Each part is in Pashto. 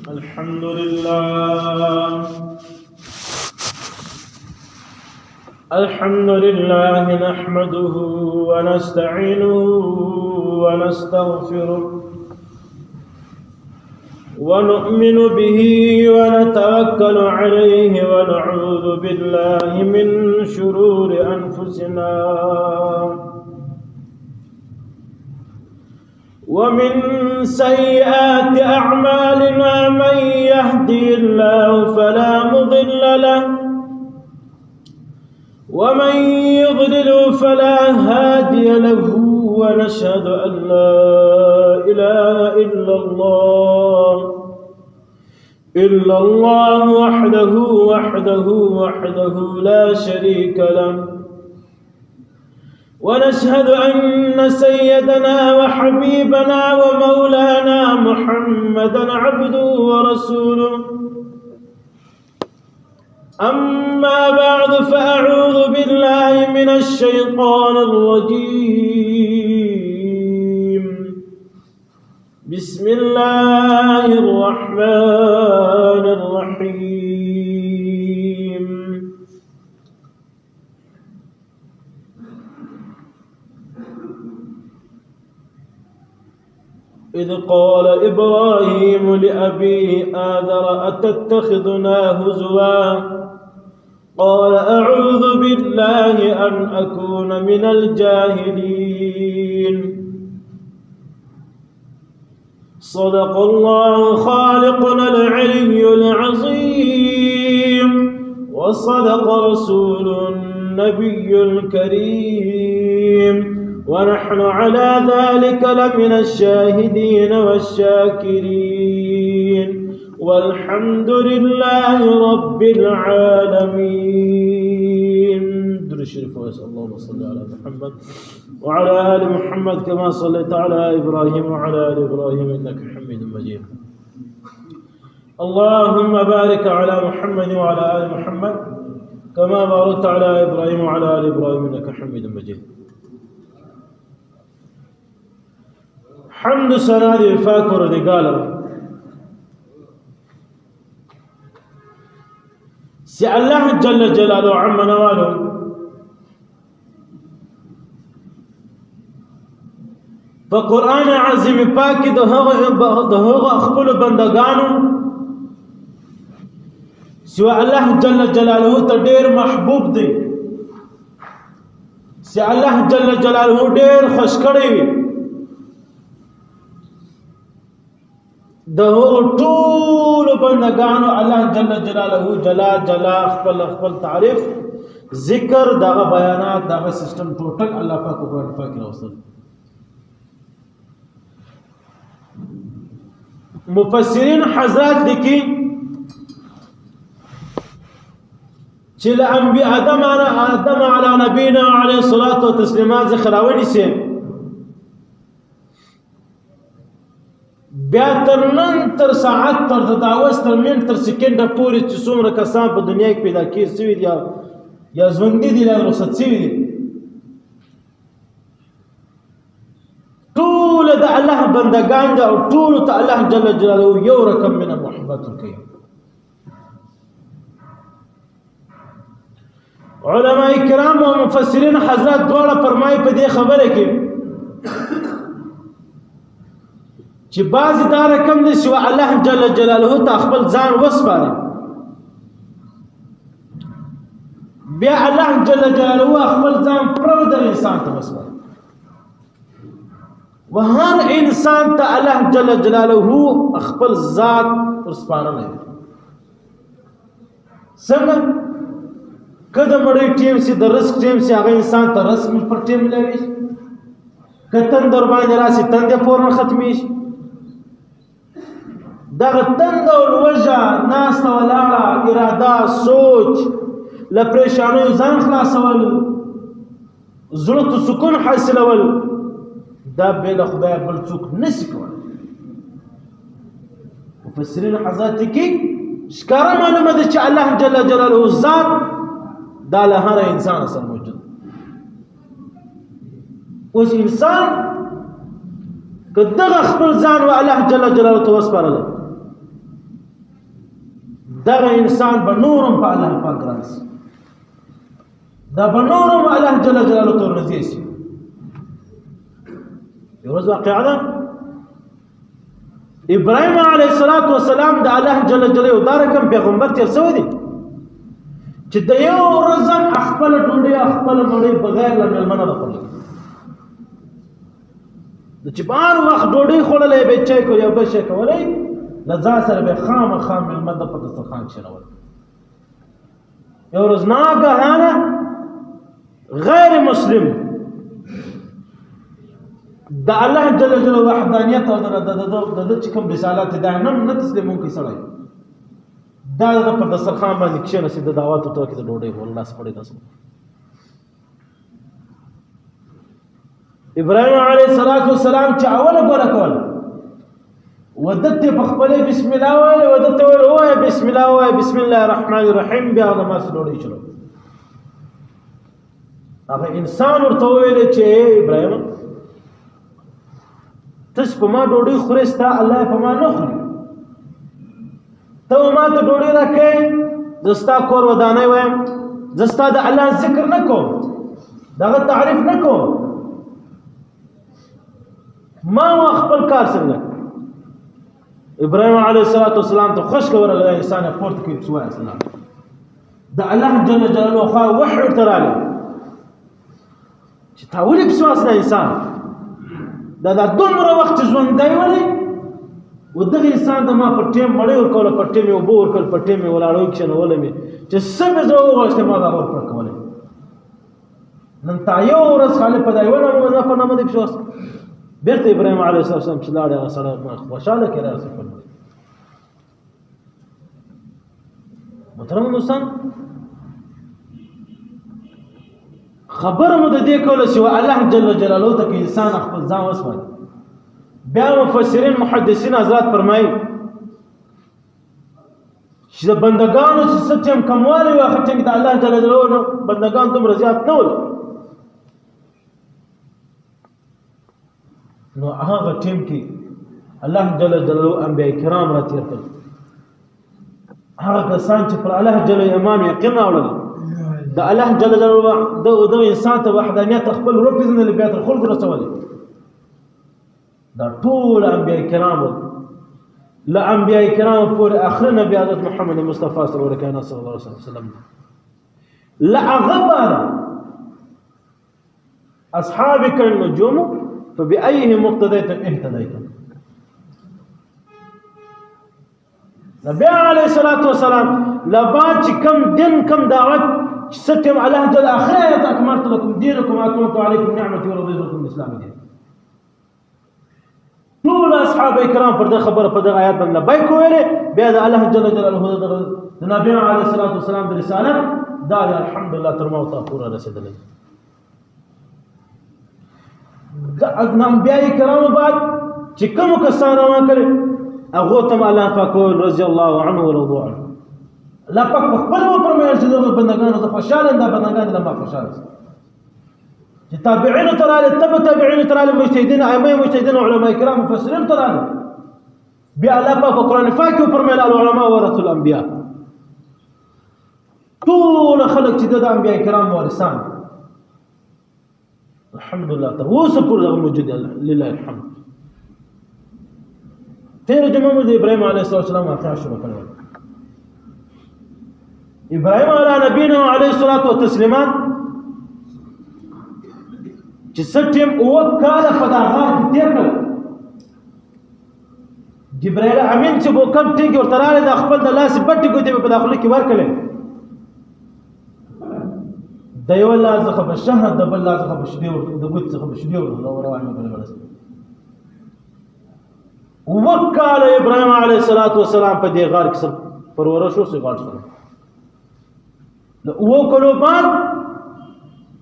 الحمد لله نحمده ونستعينه ونستغفره ونؤمن به ونتوكل عليه ونعوذ بالله من شرور أنفسنا ومن سيئات أعمالنا من يهدي الله فلا مضل له ومن يضلل فلا هادي له ونشهد أن لا إله إلا الله وحده لا شريك له ونشهد أن سيدنا وحبيبنا ومولانا محمدا عبده ورسوله أما بعد فأعوذ بالله من الشيطان الرجيم بسم الله الرحمن الرحيم إذ قال إبراهيم لأبيه آذر أتتخذنا هزوا قال أعوذ بالله أن أكون من الجاهلين صدق الله خالقنا العلي العظيم وصدق رسول النبي الكريم ونحن على ذلك لمن الشاهدين والشاكرين والحمد لله رب العالمين. در الشريف ويسأل اللهم صل على محمد وعلى آل محمد كما صليت على إبراهيم وعلى آل إبراهيم إنك حميد مجيد. اللهم بارك على محمد وعلى آل محمد كما باركت على إبراهيم وعلى آل إبراهيم إنك حميد مجيد. حمد سنا دی فاکر دی گالا سی اللہ جل جلالو عم نوالو پا قرآن عظیم پاکی دو هغه اخبر بندگانو سوى اللہ جل جلالو تا دیر محبوب دی سی اللہ جل جلالو دیر خوشکڑی وی دهو طول بندگانو اللہ جل جلالہ جلا خپل تعریف ذکر داغا بیانات داغا سسٹم ٹوٹل اللہ پاک قرآن پاک راوصل. مفسرین حضرات لکی چل انبیاء آدم علی نبینا علیہ الصلاة والتسلیمات زخراونی سے بیا تر نن تر ساعت تر داوس تر منټ تر سکند پورې چې څومره کسان په دنیا کې پیدا کېږي سوي دي یا ژوندي دي یا رخصت سوي دي ټول د الله بندگان دي او ټول ته الله جل جلاله یو رقم من محبت کوي. علماء کرام او مفسرین حضرات دواړه فرمایي په دې خبره کې چې بعض دا رقم دي چې الله جل جلاله ته خپل ځان وسپاري بیا الله جل جلاله خپل ځان پرو د انسان ته وسپاري وهر انسان ته الله جل جلاله خپل ذات وسپارل څنګه کله مړی ټیم سي د رزق ټیم سي هغه انسان ته رزق پر ټیم لوي کتن در باندې راسي تند پورن ختمي دغه تند او وجه ناس ولاړه اراده سوچ لپریشانو ځان خلاصول زړه ته سکون حاصلول دا بل خدای بل څوک نشي کولی. مفسرین حضرات کې ښکاره معلومه ده چې الله جل جلاله ذات دا له هر انسان سره موجود. اوس انسان که دغه خپل ځان و الله جل جلاله ته وسپارل دغه انسان به نورم په الله پاک ګران شي، دا به نورم الله جل جلاله ته ورنږدې شي. یو ورځ واقعه ده، ابراهیم علیه السلام د الله جل جلاله دا رقم پیغمبر تیر شوی دی چې د یو ورځ خپل ډوډۍ خپل مړۍ بغیر له مېلمنه نه خوري. د چې بار وخت ډوډۍ خوړلې به چای کو یا به شي کولای له ځان سره به خامخا مېلمه د په دسترخوان کښېنول. یو ورځ ناګهانه غیر مسلم د الله جل جلاله وحدانیت او د چې کوم رسالت دا نه تسلیمونکی سړی دا په دسترخوان باندې کښېناستې د دعوت ورته وکړي د ډوډۍ به لاس پړی داسې. ابراهیم علیه السلام چې اوله ګوره کوله ودت په خپلې بسم الله وویل، ودت ویل ووایه بسم الله ووایه بسم الله الرحمن الرحیم، بیا د ماسې ډوډۍ شروع. هغه انسان ورته وویل چې ابراهیم تاسو په ما ډوډۍ خورئ، ستا الله په ما نه خوري، ته ما ته ډوډۍ راکړې، زه ستا کور ودانۍ وایم، زه ستا د الله ذکر نه کوم، دغه تعریف نه کوم، ما خپل کار څنګه. ابراهیم علیه السلام ته خوش ورغلی، انسان یې پورته کړي چې وایه سلام. د الله جل جلاله خوا وحی ورته راغلی چې تا ولې پسې واسنه انسان دا دومره وخت ژوندی ولې و دغه انسان ته ما په ټیم مړۍ ورکوله، په ټیم یې اوبه ورکړل، په ټیم یې ولاړوی کښېنولی مې چې څه مې زه وغوښتې ما دا ورکړه کولی. نن تا یو ورځ خالي په دا یوه نامه په نامه دې پسې واسه. بیرته ابراهیم علیه السلام چې لاړ هغه سړی خوشحاله کړی هغسې فرمایي. محترم دوستان، خبره مو د دې کوله چې الله جل جلاله ته که انسان خپل ځان وسپاري. بیا مفسرین محدثین حضرات فرمایي چې د بندګانو چې څه ټیم کموالی وي هغه ټیم کې د الله جل جلاله بندګان دومره زیات نه ول، نو هغه ټیم کې الله جل جلاله انبیاء کرام را تیر کړل. هغه کسان چې پر الله جل ایمان یقین راوړل، د الله جل جلاله د انسان ته وحدانیت خپل وپېژندل، بیا تر خلکو رسولې. دا ټول انبیاء کرام له انبیاء کرام پورې اخر نبی حضرت محمد مصطفی صلی الله علیه وسلم له هغه بعد اصحابک النجوم فبأيهم مقتديتم اهتديتم. نبی علیه السلام لبعد چې کم دین کم دعوت ستم الله جل اخر آیت اکملت لكم دینکم واتممت علیکم نعمتی ورضیت لكم الاسلام دین. ټول اصحاب کرام پر دغه خبره په دغه آیات باندې لبیک ویلې، بیا د الله جل جلاله د نبی علیه السلام د رسالت دا الحمدلله تر ما ته پوره رسېدلی. د انبیاء کرامو بعد چې کوم کسان روان کړي هغو ته الله پاک ویل رضی الله عنه ورضوا عنه. الله پاک په خپل وفرمایل چې دغه بندګانو ته خوشحاله دا بندګان له ما خوشحاله شي. چې تابعین ته راغلي، تبع تابعین ته راغلي، مجتهدین ائمه مجتهدین علما کرام مفسرین ته راغلي. بیا الله پاک په قرآن پاک کې وفرمایل العلماء ورثه الانبیاء. ټول خلک چې د انبیاء کرام وارثان الحمدلله تر اوسه پورې دغه موجود دی، لله الحمد. تېره جمعه مو د ابراهیم علیه السلام واقعه شروع کړې وه. ابراهیم علی نبینا علیه الصلاة والتسلیمات چې څه ټیم اووه کاله په دا غار کې تېر کړل. جبرائیل امین چې به کم ټینګ ورته راغلی د خپل د لاسې بټې ګوتې به په دا خوله کې ورکړلې، د یو لاس څخه به شهد، د بل لاس څخه به شیدې د ګوتې څخه به شیدې روانې وکړلې. اووه کاله ابراهیم علیه السلام په دې غار کې پرورش وشو غار سره. د اووه کلو بعد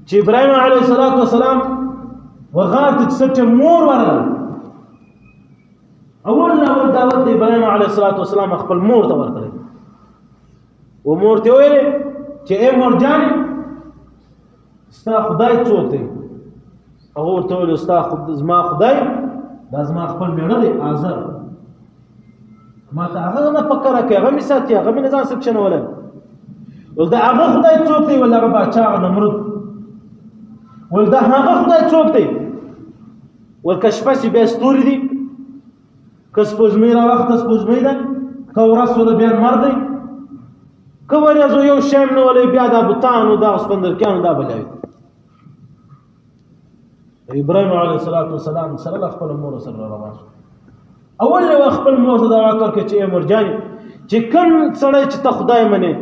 چې ابراهیم علیه السلام وغار ته څه ټیم مور ورغله، اول دعوت د ابراهیم علیه السلام خپل مور ته ورکړی و مور ته ویلې چې ای مور جانې ستا خدای څوک دی؟ هغه ورته ویل زما خدای دا زما خپل میړه دی آزر. ما ته هغه نه فکر راکړي، هغه مې ساتي، هغه مې نه ځان سکشنولی. ول دا هغه خدای څوک دی؟ ول هغه باچا نمرود. ول دا هغه خدای څوک دی؟ ول که شپه سي بیا ستوري دي، که سپوږمۍ راوخته سپوږمۍ ده، که ورځ سوله بیا لمر دی، که ورځ یو شی هم نه ولی بیا دا بوتانو دا سپندرکیانو دا بلیاوي. ابراهیم علیه السلام سره له خپله مور سره روان شو. اول یې خپل مور ته دعوت ورکړه چې ای مورجانې چې کوم سړی چې ته خدای منې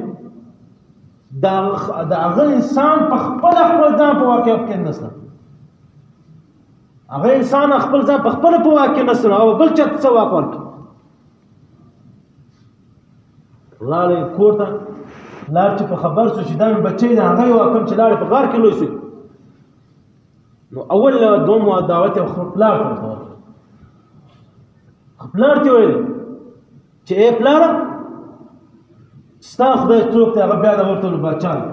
د هغه انسان په خپله خپل ځان په واقعیت کې نسته، هغه انسان خپل ځان په خپله په واقع کې نسته او بل چا ته څه واک ورکړي. لاړې کور ته، لاړ چې په خبر شو چې دا مې بچی دی، هغه یې کوم چې لاړې په غار کې لوی شو. نو اول دوم دعوت یې خپل پلار ته ورکړه. پلار ته ویل چې ای پلاره ستا خدای څوک دی؟ هغه بیا د ورته ویل باچا دی.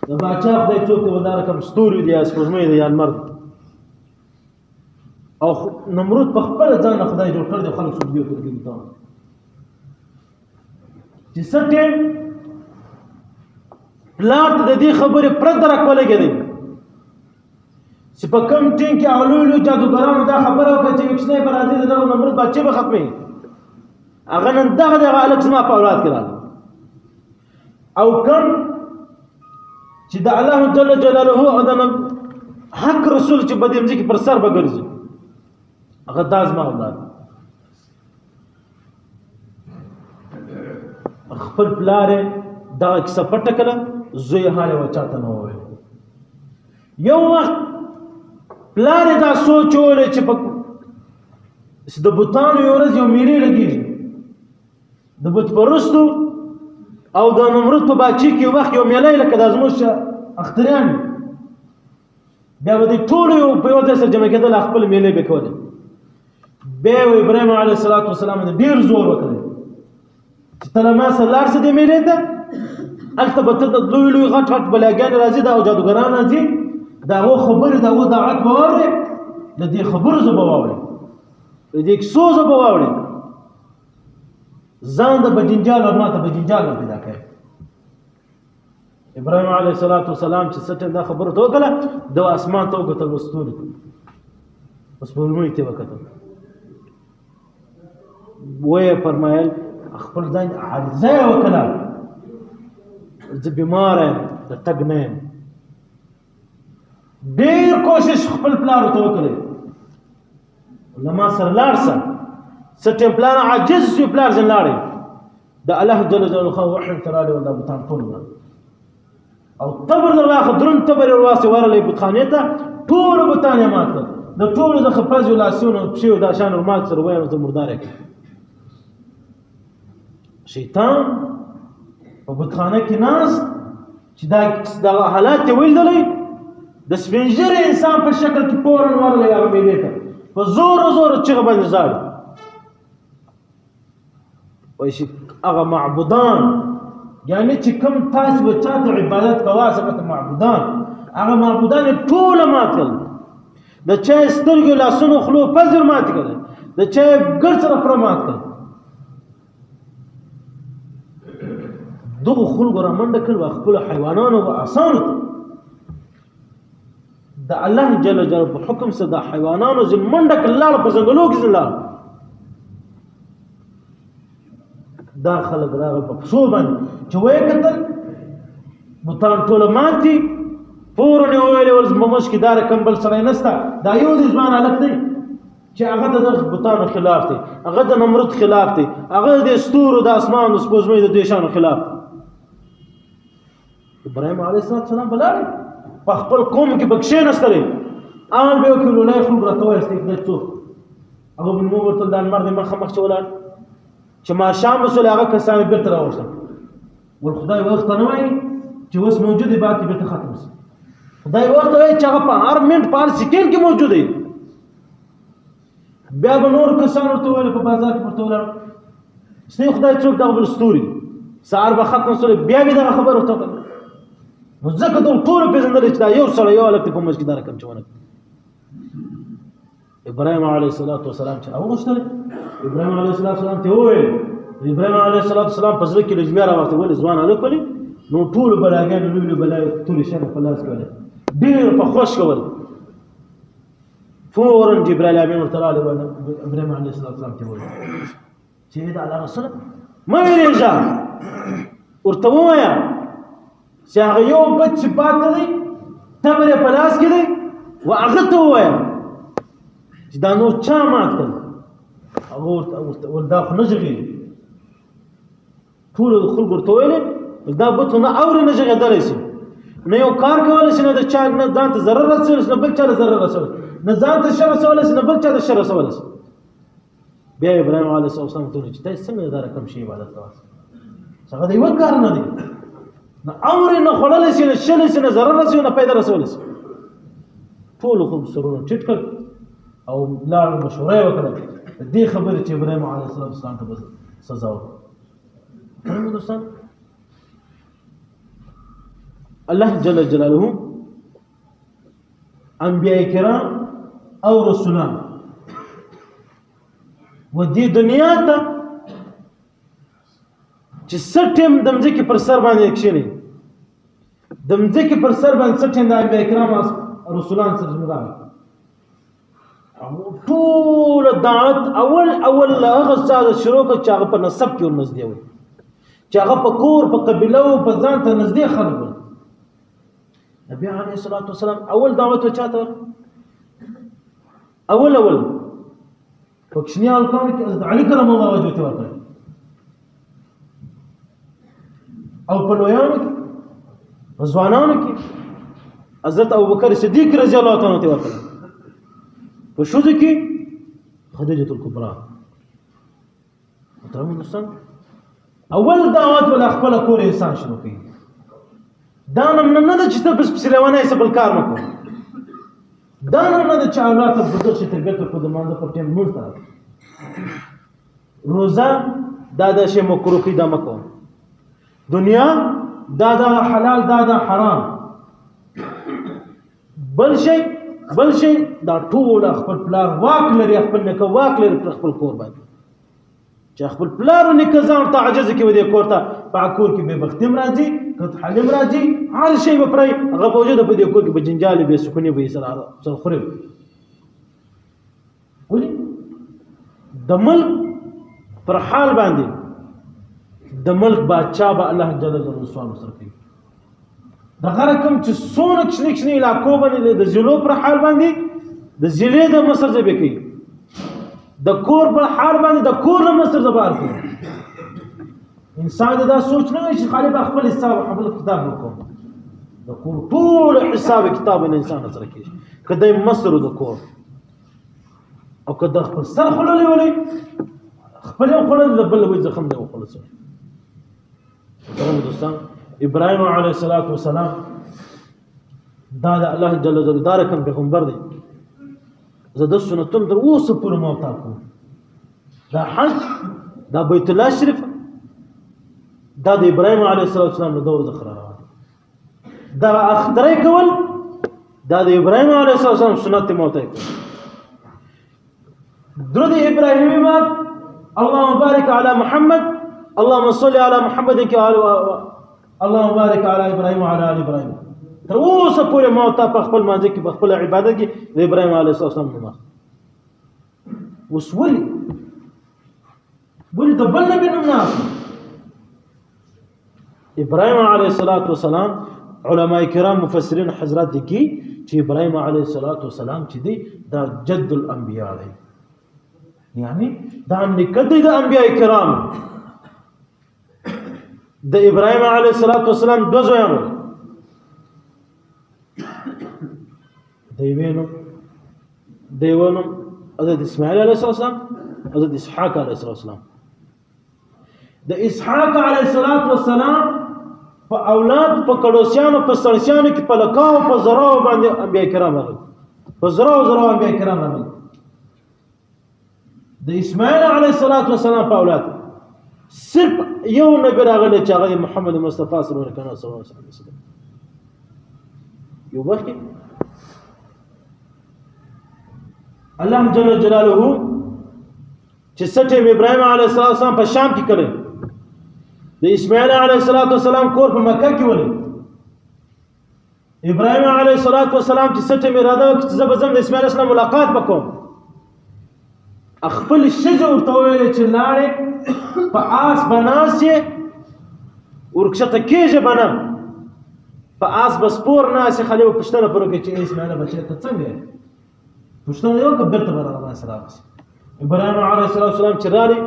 د باچا خدای څوک دی؟ دا رقم ستوري دی یا سپوږمۍ دی یا لمر دی. او نمرود په خپله ځان نه خدای جوړ کړی دی، خلک سجدې ورته کوي ته چې څه ټیم پلار ته د دې خبرې پرته راکولږی دی چې په کوم ټیم کې هغه لوی لوی جادوګرانو دا خبره وکړه چې یو کوچنی به راځي د دغه نمرود بچې به ختموي، هغه نن دغه هلک زما په اولاد کې راغلی. او کوم چې د الله جل جلاله او د حق رسول چې په دې ځمکې پر سر به ګرځي، هغه دا زما اولاد. خپل پلار یې دغه کیسه پټه کړه، زوی یې حال یې چاته نه وویل. یو وخت پلار یې دا سوچ وویلی چې د بوتانو یو ورځ یو میلې لګېږي، د بت پرستو او د نمرود په باچې کې یو وخت یو میله لکه دا زموږ اختریان بیا به دوی ټولو یو په یو ځای سره جمع کېدل، خپل میلې به کولې. بیا یې ابراهیم علیه السلام ډېر زور وکړی چې ته له ما سره لاړ شه دې میلې ته، هلته به ته د لوی لوی غټ غټ بلاګانې راځي او جادوګران راځي، د هغو خبرې د هغو دعوت به واورې، د دې خبرو زه به واورې، د دې کیسو زه به واورې، ځان د بجنجال او ما ته بجنجال نه پیدا کوي. ابراهیم علیه السلام چې څه ټیم دا خبره ته وکړه، د اسمان ته وکتل، ستوري ته سپوږمۍ ته وکتل، ویې فرمایل خپل ځان عاجزه یې وکړه، زه بیماره یم، د تګ نه یم. ډېر کوشش خپل پلار ورته وکړی له ما سره لاړ شه. څه ټیم پلار عاجز شو، پلار ځین لاړی، د الله جل جلاله وحی ورته راغلی و، دا بوتان ټول ولاړ او تبر در واخه دروند تبر یې ورواستې ورغلی بتخانې ته، ټولو بوتان یې مات کړل، د ټولو د خپزیو لاسونو پښې دا شان ورمات سره ویل ورته مردار یې کړ. شیطان په بتخانه کې ناست چې دا حالات یې ولیدلی، د سپین ږیري انسان په شکل کې فورن ورغلی هغه میلې ته، په زورو زورو چغه باندې ژاړي. وایي چې هغه معبودان، یعنې چې کوم تاسې به چا ته عبادت کوه هغه معبودان، هغه معبودان یې ټوله مات کړل، د چا یې سترګې لاسونو خولو پزر مات کړل، د چا یې ګر سره پوره مات کړل. دغو خلکو رامنډه کړل و خپلو حیوانانو و اسانو ته، د الله جل جلاله په حکم سره د حیوانانو ځین منډه کړل، لاړه په ځنګلو کې ځین لاړه. دا خلک راغل په پښو باندې چې ویې کتل بوتان ټوله مات دي، فورن یې وویلې ول زما مشکې دا رقم بل سړی نشته، دا یو د ځوان هلک دی چې هغه د دغه بوتانو خلاف دی، هغه د نمرود خلاف دی، هغه د ستورو د اسمان د سپوږمۍ د دې شیانو خلاف دی. ابراهیم علیه السلام به لاړې په خپل قوم کې به کښېنستلی، عمل به یې وکړي، لولی خلک راته وایستې خدای څوک، هغه به مو ورته دا لمر دی مخامخ چې ولاړ، چې ماښام به سولې هغه کسان یې بېرته راوښتل، ول خدای وخت ته نه وایي چې اوس موجود دی بعد کې بېرته ختم شي، خدای وخت ته وایي چې هغه په هر منټ په هر سکینډ کې موجود دی. بیا به نورو کسانو ورته ویل په بازار کې ورته ولاړ، ستاسې خدای څوک دغه بل ستوري، سهار به ختم سولې بیا به دغه خبره ورته وکړه. نو ځکه ته ټولو پېژندلی چې دا یو سړی یو هلک دی په منځ کې دا رقم چې ونه کړي. ابراهیم علیه السلام چې راوغوښتل، ابراهیم علیه السلام ته وویل ابراهيم عليه السلام په ځل کې لږمیا راوړته ولې ځوان الک ولې نو ټول بلاګان لولو بلای ټول شر په لاس کړل ډیر په خوش کول فورا جبرائيل امين ورته راغلی ابراهيم عليه السلام ته وویل چې دا الله رسول ما ویلېږه ورته ووایه چې هغه یو بچ پاتې دی تمر یې په لاس کې دی و هغه ته ووایه چې دا نور چا مات کړل هغه ورته دا خو نه ژغېږي ټولو خلکو ورته ویلې دا بت نه اوري نه ژغېدلی شي نه یو کار کولی شي نه د چا نه ځان ته ضرر رسولی شي نه بل چا ته ضرر رسولی نه ځان ته شر رسولی شي نه بل چا ته شر رسولی شي بیا ابراهیم علیه السلام ته وویل چې تاسې څنګه دا رقم شي عبادت کوئ چې هغه د یوه کار نه دی نه امر نه خوړلی شي نه شلی شي نه ضرر رسوي نه پیدا رسولی شي ټولو خلکو سرونه ټیټ کړل او لاړل مشوره یې وکړه د دې خبرې چې ابراهیم علیه السلام ته به سزا وکړه دوستان الله جل جلاله انبیاء کرام او رسولان و دې دنیا ته چې څه ټیم د مځکې پر سر باندې کښېني د مځکې پر سر باندې څه ټیم د انبیاء کرام رسولان سره راغلي ټول دعوت اول هغه ساده شروع کړ چې هغه په نسب کې ورنږدې وي چې هغه په کور په قبیله او په ځان ته نږدې خلک وي نبی علیه الصلاة والسلام اول دعوت وچاته اول په کوچني هلکانو کې حضرت علي کرم الله وجهه ته ورکړی او په لویانو کې په ځوانانو کې حضرت ابوبکر صدیق رضی الله تعالی عنہ ته ورکړی په ښځو کې خدیجه الکبرى محترم دوستان اول دعوت ولا خپل کور انسان شروع کوي دا نه ده چې ته بس پسې روانه یې بل کار مه کوه دا نه ده چې اولاد ته بزرګ شي تربیت ورکړو د مانځه پر ټیم لمونځ ته روزه دا شی مکروه کړي دا مه کوه دنیا دا حلال دا حرام بل شی دا ټول خپل پلار واک لري خپل نیکه واک لري پر خپل کور باندې چې خپل پلار او نیکه ځان ته عجز کوي ودې کور ته په کور کې به بختیم راځي کته حلم راځي هر شی به پرې هغه موجود په دې کور کې به جنجال به سکونی به سره خوري ولې د ملک پر حال باندې د ملک بادشاہ به الله جل جلاله سوال سره کوي د غره کوم چې سونه کښنی علاقو باندې د ضلعو پر حال باندې د ضلع د مصر ځبې کوي د کور پر حال باندې د کور له مصر زبار کوي انسان دا سوچ نه وي چې خالي خپل حساب خپل کتاب وکړي د کور ټول حساب کتاب نه انسان سره کوي کله مصر د کور او کله خپل سر خلل ولي خپل خلل بل وي زخم دی خلاص دوستان ابراهيم عليه الصلاه والسلام دا الله جل جلاله دا رقم پیغمبر دی زه د سنتونو در اوسه پورې موافق کوم دا حج دا بیت الله شریف دا د ابراهيم عليه السلام له دور ذخر روان دا اخترای کول دا د ابراهيم عليه السلام سنت موافق کوي درود ابراهيمي بعد اللهم بارك على محمد اللهم صل على محمد اللهم بارك على ابراهيم وعلى ال ابراهيم تر اوسه پورې موتا په خپل مانځ کې په خپل عبادت کې د ابراهيم عليه السلام نوم وسولي ولې د بل نبی نوم نه ابراهيم عليه السلام علماء کرام مفسرین حضرات دي کې چې ابراهيم عليه السلام چې دی دا جد الانبیاء دی یعنی دا نکته د انبیاء کرام د ابراهيم عليه السلام دو زویانو دیوانو حضرت اسماعیل علیه السلام حضرت اسحاق علیه السلام د اسحاق علیه السلام په اولاد په کډوسیانو په سړسیانو کې په لکاو په زراو باندې انبیاء کرام راغلي په زراو انبیاء کرام راغلي د اسماعیل علیه السلام په اولاد صرف یو نبی راغلی چې هغه محمد مصطفی صلی الله علیه وسلم یو وخت الله جل جلاله چې سټ ابراهيم عليه السلام په شام کې کړی د اسماعیل علیه السلام کور په مکه کې ولې ابراهيم عليه السلام چې سټ مې اراده وکړه چې زه به ځم د اسماعیل السلام ملاقات وکړم خپل ښځه ورته وویل چې لاړې په آس به ناست یې ورکښته کېږې به نه په آس به سپور ناست یې خالي به پوښتنه پر وکړي چې اسماعیله بچی ته څنګه یې پوښتنه یې وکړه بېرته به راباندې راشي ابراهيم عليه السلام چې رالي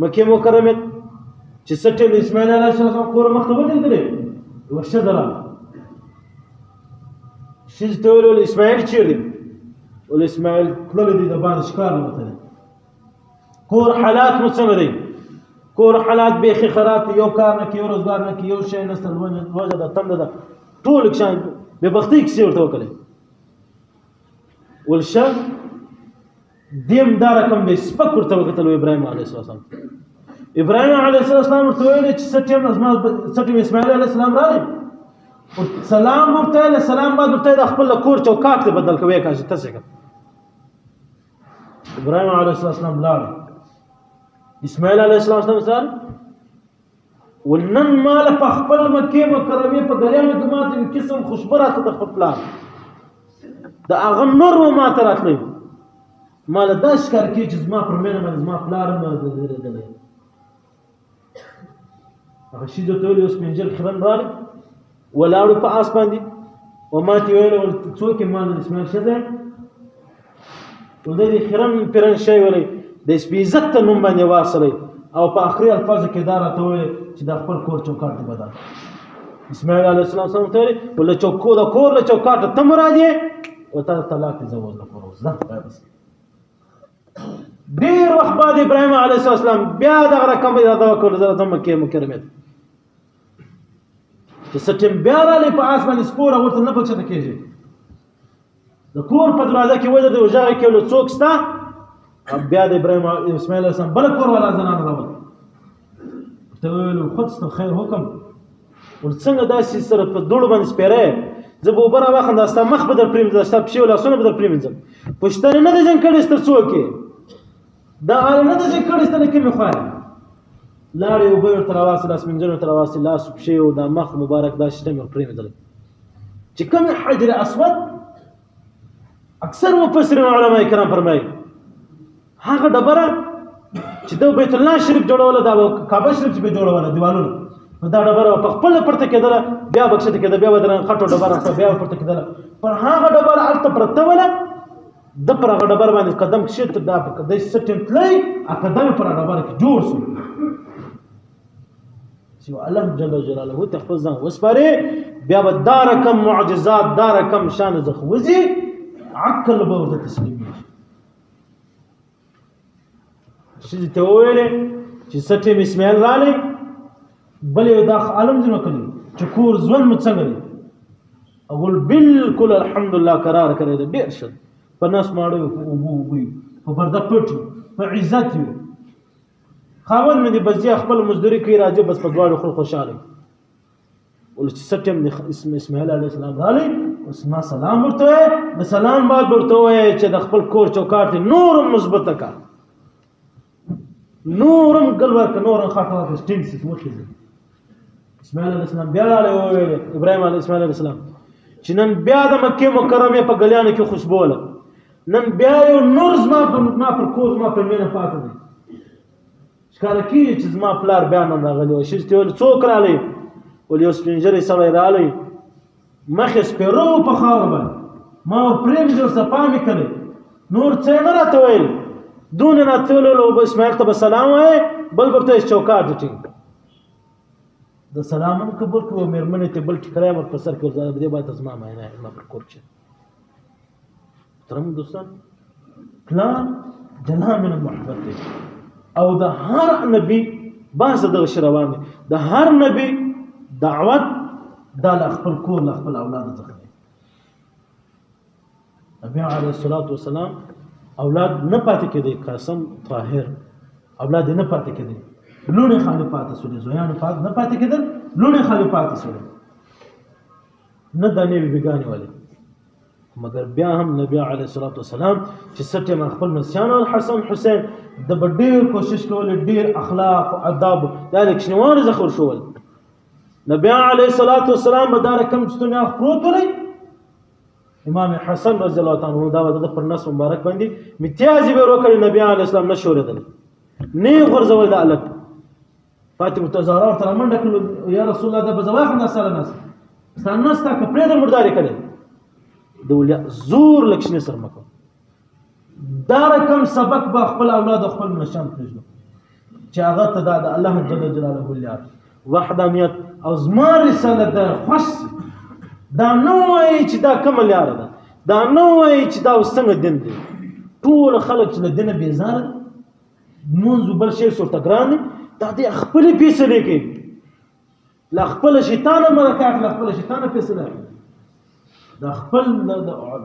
مکې مکرمې چې سټ د اسماعیل علیه السلام کور مخ ته ودرېدلې یوه ښځه راغله ښځې ته ویل اسماعیل چیرې ول اسماعیل تللی دی د باندې ښکار نه وتلی کور حالات مو څنګه دی کور حالات بیخي خراب دي یو کار نه کوي یو روزګار نه کوي یو شی نشته وجه ده تنده ده ټول شان بېبختۍ کیسې ورته وکړې ول ښه دیم دا رقم به سپک ورته وکتل ابراهيم عليه السلام ابراهيم عليه السلام ورته ویل چې سټیم اسماعیل علیه السلام راغی سلام ورته سلام بعد ورته د خپل کور چوکاټ ته بدل کوي کاږي تاسو څنګه ابراهيم عليه السلام لاړ اسماعیل علیه السلام سره ونن مال په خپل مکه مکرمه په غلیانو کې ماته قسم خوشبره ته د خپل پلان د هغه نور ما ته راتلی مال دا ښکار کې چې زما پر مینه باندې زما پلار نه درېدلی هغه شي ته ویل اوس پنځل خرن راغی ولاړو په آس باندې او ما ته ویل څوک یې مال اسماعیل ښځه ولې دې خرن پرن شی ویلی د عزت ته نوم باندې واصلی او په آخري الفاظو کې دا راته وویل چې د خپل کور چوکاټ دې بدل اسماعیل علیه السلام ته ویل ول چوکو د کور له چوکاټ ته مراد یې او تا طلاق دې زوج نه کړو زه بس ډېر وخت بعد ابراهيم عليه السلام بیا دغه رقم اراده وکړه د مکې مکرمې چې سټیم بیا رالی په آس باندې سپوره ورته نه پکښته کېږي د کور په دروازه کې وجه د وژغې کې ول څوک شته بیا د ابراهيم اسماعیل علیه السلام بل کور والا زنانه راوړل ورته ویل خود ست خیر حکم ول څنګه داسې سره په دوړو باندې سپېری زه به اوبه راواخلم دا ستا مخ به در پرېمځم ستا پښې او لاسونه به در پرېمنځم پوښتنې نه ده ځین کړې ستر څوک یې دا اله نه ده ځین کړې ستر کومې خوا یې لاړې اوبه ورته راواخلې لاس مینځل ورته راواخلې لاس پښې او دا مخ مبارک دا شته مې ور پرېمېدلی چې کوم حجر اسود اکثر مفسرین علما کرام فرمایي هغه ډبره چې د بیت الله شریف جوړوله دا کعبه شریف چې به جوړوله دیوالونه دا ډبره په خپل پرته کېدله بیا بکښته کېده بیا به درنه خټو ډبره بیا پرته کېدله پر هغه ډبره هلته پرته وله د پر هغه ډبره باندې قدم کښېته دا د سټیم تللی قدم پر هغه ډبره کې جوړ شو چې الله جل جلاله ته خپل ځان وسپارې بیا به دا رقم معجزات دا رقم شان زخوځي عقل به ورته تسلیمېږي ښځې ته وویلې چې سټیم اسماعیل رالی بل یو دا عالم دې نو کړي چې کور ژوند مو څنګه دی اول بالکل الحمدلله قرار کړی دی ډېر ښه په نس ماړه اوبه وي په برده پټ په عزت یو خاوند مې دې بس ځي خپل مزدوري کوي راځي بس په دواړو خلک خوشحاله ول چې سټیم اسماعیل علیه السلام رالی اوس ما سلام ورته وایه د سلام بعد ورته ووایه چې د خپل کور چوکاټ یې نورم مثبته کړه نورم ګل ورکړه نورم خاټه ورکړه سټیم سي وخېږي اسماعیل علیه السلام بیا رالی وویل ابراهیم اسماعیل علیه السلام چې نن بیا د مکې مکرمې په ګلیانو کې خوشبو وله نن بیا یو نور زما پر کور زما پر مینه پاته دی ښکاره کېږي چې زما پلار بیا نن راغلی وه ښځې ته ویل څوک رالی ول یو سپین ږیری سړی رالی مخ یې سپېره و په خاوره باندې ما ور پرېمځي ورسره پام یې کړی نور څه یې نه راته ویل دونه راته ویل او اسماعیل ته به سلام وایې بل ورته یې چوکاټ دې ټینګ د سلام هم قبول کړو مېرمنې ته بل ټیکری ور په سر کې ورځه دې باید زما معاینه زما پر کور چې محترم دوستان پلان جلا من محبت دی او د هر نبی بحث دغه شی روان دی د هر نبی دعوت دا له خپل کور له خپل اولاد څخه دی نبی علیه الصلاة والسلام اولاد نه پاتې کېدی قاسم طاهر اولاد نه پاتې کېدی لونې خالي پاتې شولې زویانو نه پاتې کېدل لونې خالي پاتې شولې نه دانې بیګانې والي مگر بیا هم نبی علیه الصلاۃ والسلام چې سټه ما خپل مسیان او حسن حسین د ډېر کوشش کول ډېر اخلاق او آداب د لکشنوار زخور شول نبی علیه الصلاۃ والسلام مدار کم ستونه پروت ولې امام حسن رضی الله تعالی عنہ دا د پر نس مبارک باندې امتیازي به وکړي نبی علیه السلام نشوردل نه غرزول د الک فاطمه تزهرا تر منډه کړو یا رسول الله د بزواخ نسل نس ستانستا کپړې د مرداري کړي دولیا زور لکشنه سر مکو دا رقم سبق به خپل اولاد خپل نشان پېژنو چې هغه ته د الله جل جلاله ولیا وحدانیت او زما رساله ده خوش دا نو وای چې دا کوم لار ده دا نو وای چې دا وسنګ دین دی ټول خلک چې دین بیزار مونږ بل شي سورته ګران دا د خپل پیسې کې لا خپل شیطان مرکات لا خپل شیطان پیسې دا خپل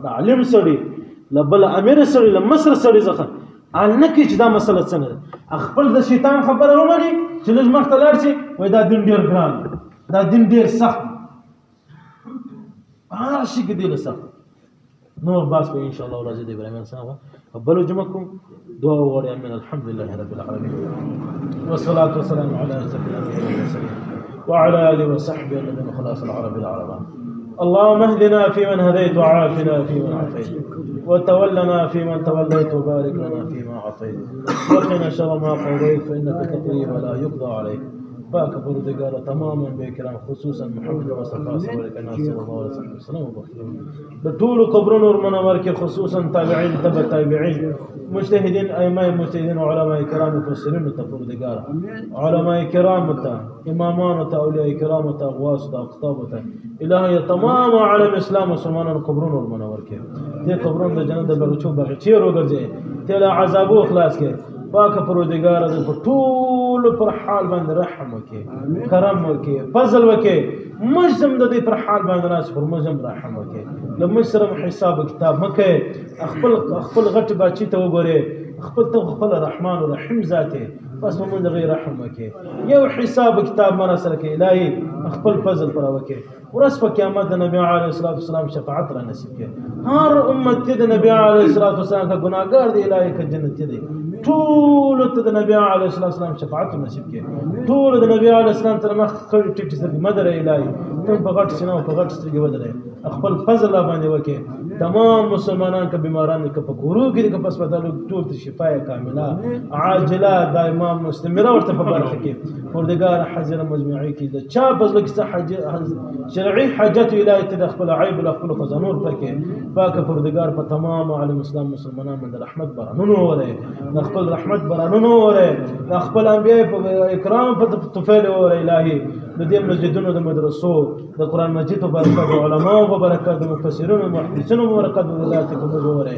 د عالم سړي لبل امیر سړي لمصر سړي ځخه النکه چې دا مسله څنګه خپل د شیطان خبره ومني چې لږ مخته لاړ شي وای دا دین ډیر ګران دا دین ډیر سخت هر شي کې دی له سخت نور باس په ان شاء الله راځي د ابراهيم صاحب قبلوا جمعكم دعاء وړي من الحمد لله رب العالمين والصلاه والسلام على اشرف الانبياء والمرسلين وعلى اله وصحبه الذين خلاص العرب العربان اللهم اهدنا فيمن هديت وعافنا فيمن عافيت وتولنا فيمن توليت وبارك لنا فيما اعطيت وقنا شر ما قضيت فانك تقضي ولا يقضى عليك باك بردقال تماما بكرام خصوصا محمد مصطفى صلى الله عليه وسلم بطول قبرون ورمنور خصوصا تابعين تبع تابعين مجتهدين ائمه مجتهدين وعلماء كرام مفسرين تفردقال علماء كرام امامان اولياء كرام اغواس اقطاب الهي تمام على الاسلام وسلمان قبرون ورمنور دي قبرون د جنت د بغچو بغچې روګرځي تل عذابو خلاص کې پاک پروردگار د ټول پر حال باندې رحم وکي کرم وکي فضل وکي مجزم د دې پر حال باندې راس پر مجزم رحم وکي لمه سره حساب کتاب مکه خپل غټ باچی ته وګوره خپل رحمان و رحیم ذاته بس موږ د غیر رحم وکي یو حساب کتاب مر سره کې الهي خپل فضل پر وکي ورس په قیامت د نبی علیه الصلاۃ والسلام شفاعت را نصیب کړي هر امت د نبی علیه الصلاۃ والسلام کا ګناګار دی الهي کا جنت دی ټول ته د نبی علیه الصلاۃ والسلام شفاعت نصیب کړي ټول د نبی علیه السلام تر مخ خړ ټټ سره مدر الهي تم په غټ سينو په غټ سترګې ودرې خپل فضل باندې وکي تمام مسلمانان کا بیماران کا په ګورو کې کا پسپتالو ټول ته شفای کامله عاجله دائما مستمره ورته په برخه کې پردګار حاضر مجموعي کې د چا بزل کې شرعي حاجت الهي تدخل عيب خپل خزانور پکې پاک پردګار په تمام عالم اسلام مسلمانان باندې رحمت برانونو وره خپل رحمت برانونو وره خپل انبياء په اکرام په طفیل وره الهي د دې مسجدونو د مدرسو د قران مجید په برکت او علماء په برکت د مفسرینو او محدثینو په برکت د ذات په مزوره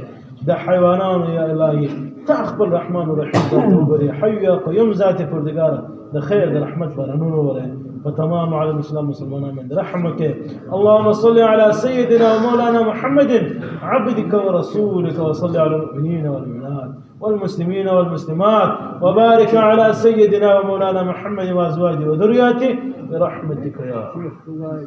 د حیوانات یا الهي تخبل رحمان ورحیم وبري حي يا قيوم ذات پردگار د خیر د رحمت برانونو وره وتمام على الاسلام مسلمانا من رحمك اللهم صل على سيدنا ومولانا محمد عبدك ورسولك وصل على المؤمنين والمؤمنات والمسلمين والمسلمات وبارك على سيدنا ومولانا محمد وازواجه وذرياته برحمتك يا الله